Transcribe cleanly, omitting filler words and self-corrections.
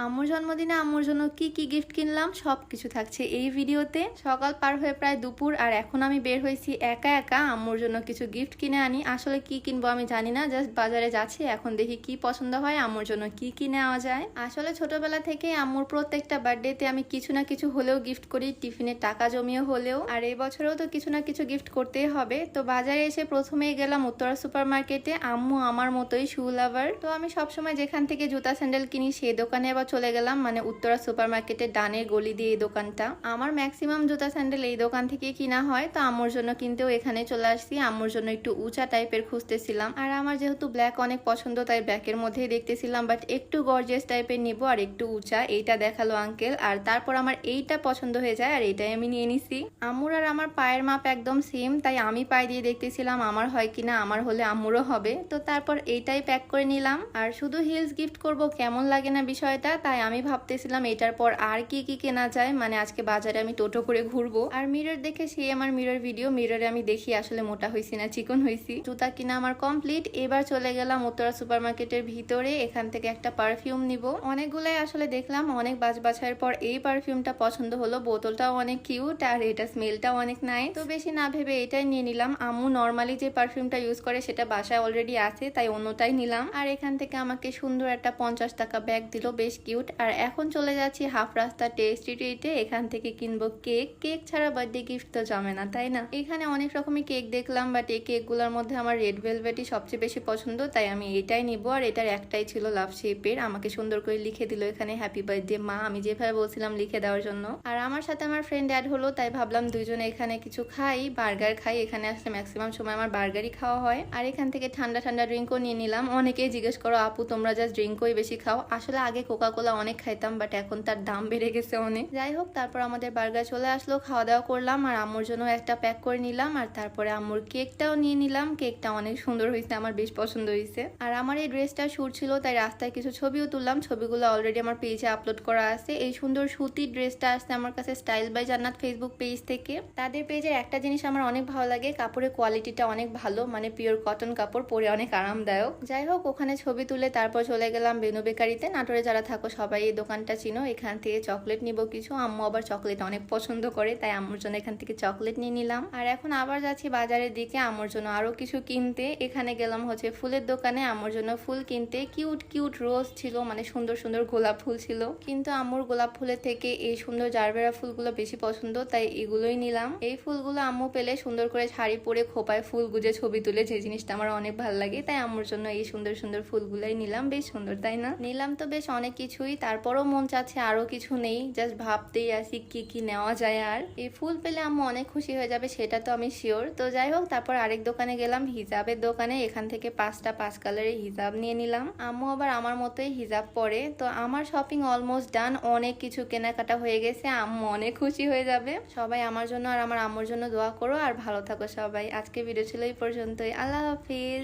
আম্মুর জন্মদিনে আম্মুর জন্য কি কি গিফট কিনলাম সবকিছু থাকছে এই ভিডিওতে। সকাল পার হয়ে প্রায় দুপুর, আর এখন আমি বের হয়েছি একা একা আম্মুর জন্য কিছু গিফট কিনে আনি। আসলে কি কিনবো আমি জানি না, জাস্ট বাজারে যাচ্ছি, এখন দেখি কি পছন্দ হয়, আম্মুর জন্য কি কি নেওয়া যায়। আসলে ছোটবেলা থেকে আম্মুর প্রত্যেকটা বার্থডেতে আমি কিছু না কিছু হলেও গিফট করি, টিফিনে টাকা জমিয়ে হলেও, আর এই বছরেও তো কিছু না কিছু গিফট করতেই হবে। তো বাজারে এসে প্রথমেই গেলাম উত্তরা সুপার মার্কেটে। আম্মু আমার মতোই শু লাভার, তো আমি সবসময় যেখান থেকে জুতা স্যান্ডেল কিনি সেই দোকানে আবার চলে গেলাম, মানে উত্তরা সুপার মার্কেটের ডানের গলি দিয়ে এই দোকানটা। আমার ম্যাক্সিমাম জুতা স্যান্ডেল এই দোকান থেকে কিনা হয়, তো আম্মুর জন্য কিনতেও এখানে চলে আসছি। আম্মুর জন্য একটু উঁচা টাইপের খুঁজতেছিলাম, আর আমার যেহেতু ব্ল্যাক অনেক পছন্দ তাই ব্ল্যাকের মধ্যেই দেখতেছিলাম, বাট একটু গর্জিয়াস টাইপের নিব আর একটু উঁচা। এইটা দেখালো আঙ্কেল, আর তারপর আমার এইটা পছন্দ হয়ে যায় আর এইটাই আমি নিয়ে নিছি। আম্মুর আর আমার পায়ের মাপ একদম সেম, তাই আমি পায়ে দিয়ে দেখতেছিলাম আমার হয় কিনা, আমার হলে আম্মুরও হবে। তো তারপর এইটাই প্যাক করে নিলাম। আর শুধু হিলস গিফট করব কেমন লাগে না বিষয়টা, তাই আমি ভাবতেছিলাম এটার পর আর কি কি কেনা যায়। মানে আজকে বাজারে আমি টোটো করে ঘুরবো, আর মিরর দেখে সেই আমার মিরর ভিডিও, মিররে আমি দেখি আসলে মোটা হয়েছি না চিকন হয়েছি। জুতা কিনা আমার কমপ্লিট। এবার চলে গেলাম উত্তরা সুপার মার্কেটের ভিতরে, এখান থেকে একটা পারফিউম নিব। অনেকগুলাই আসলে দেখলাম, অনেক বাছাইয়ের পর এই পারফিউমটা পছন্দ হলো। বোতলটাও অনেক কিউট আর এটা স্মেলটাও অনেক নাইস, তো বেশি না ভেবে এটাই নিয়ে নিলাম। আম্মু নর্মালি যে পারফিউমটা ইউজ করে সেটা বাসায় অলরেডি আছে, তাই অন্যটাই নিলাম। আর এখান থেকে আমাকে সুন্দর একটা 50 টাকা ব্যাগ দিল, বেশ কিউট। আর এখন চলে যাচ্ছি হাফ রাস্তা টেস্টি ট্রিটে, এখান থেকে কিনবো কেক। কেক ছাড়া বার্থডে গিফট তো জমে না, তাই না? এখানে অনেক রকমের কেক দেখলাম, বাট এই কেকগুলোর মধ্যে আমার রেড ভেলভেটই সবচেয়ে বেশি পছন্দ, তাই আমি এটাই নিব। আর এটার একটাই ছিল লাভ শেপের। আমাকে সুন্দর করে লিখে দিল এখানে হ্যাপি বার্থডে মা, আমি যেভাবে বলছিলাম লিখে দেওয়ার জন্য। আর আমার সাথে আমার ফ্রেন্ড অ্যাড হলো, তাই ভাবলাম দুইজনে এখানে কিছু খাই, বার্গার খাই। এখানে আসলে ম্যাক্সিমাম সময় আমার বার্গারই খাওয়া হয়। আর এখান থেকে ঠান্ডা ঠান্ডা ড্রিঙ্কও নিয়ে নিলাম। অনেকেই জিজ্ঞেস করো আপু তোমরা জাস্ট ড্রিঙ্কই বেশি খাও। আসলে আগে কোকা কোলা অনেক খাইতাম, বাট এখন তার দাম বেড়ে গেছে অনেক। যাই হোক, তারপর আমাদের বার্গার চলে আসলো, খাওয়া দাওয়া করলাম, আর আম্মুর জন্য একটা প্যাক করে নিলাম। আর তারপরে আম্মুর কেকটাও নিয়ে নিলাম। কেকটা অনেক সুন্দর হয়েছে, আমার বেশ পছন্দ হয়েছে। আর আমার এই ড্রেসটা শুট ছিল, তাই রাস্তায় কিছু ছবিও তুললাম। ছবিগুলো অলরেডি আমার পেজে আপলোড করা আছে। এই সুন্দর সুতির ড্রেসটা আসছে আমার কাছে স্টাইল বাই জান্নাত ফেসবুক পেজ থেকে। তাদের পেজের একটা জিনিস আমার অনেক ভালো লাগে, কাপড়ের কোয়ালিটিটা অনেক ভালো, মানে পিওর কটন কাপড়, পরে অনেক আরামদায়ক। যাই হোক, ওখানে ছবি তুলে তারপর চলে গেলাম বেনু বেকারিতে। নাটোরে যারা থাকো সবাই এই দোকানটা চিনো। এখান থেকে চকলেট নিব কিছু, আম্মু আবার চকলেট অনেক পছন্দ করে, তাই আম্মুর জন্য এখান থেকে চকলেট নিয়ে নিলাম। আর এখন আবার যাচ্ছি বাজারের দিকে আম্মুর জন্য আরো কিছু কিনতে। এখানে গেলাম হচ্ছে ফুলের দোকানে আম্মুর জন্য ফুল কিনতে। কিউট কিউট রোজ ছিল, মানে সুন্দর সুন্দর গোলাপ ফুল ছিল, কিন্তু আম্মুর গোলাপ ফুলের থেকে এই সুন্দর জারবেরা ফুলগুলো বেশি পছন্দ, তাই এগুলোই নিলাম। এই ফুলগুলো আম্মু পেলে সুন্দর করে শাড়ি পরে খোপায় ফুল গুজে ছবি তুলে, যে জিনিসটা আমার অনেক ভালো লাগে, তাই আম্মুর জন্য এই সুন্দর সুন্দর ফুলগুলাই নিলাম। বেশ সুন্দর তাই না? নিলাম তো বেশ অনেক কিছুই, তারপরও মন চাচ্ছে আরো কিছু নেই, জাস্ট ভাবতেই আসি কি কি নেওয়া যায়। আর এই ফুল পেলে আম্মু অনেক খুশি হয়ে যাবে, সেটা তো আমি শিওর। তো যাই হোক, তারপর আরেক দোকানে গেলাম, হিজাবের দোকানে। এখান থেকে 5টা 5 কালারের হিজাব নিয়ে নিলাম। আম্মু আবার আমার মতোই হিজাব পরে। তো আমার শপিং অলমোস্ট ডান, অনেক কিছু কেনাকাটা হয়ে গেছে। আম্মু অনেক খুশি হয়ে যাবে। সবাই আমার জন্য আর আমার আম্মুর জন্য দোয়া করো, আর ভালো থাকো সবাই। আজকে ভিডিও ছিল এই পর্যন্তই। আল্লাহ হাফিজ।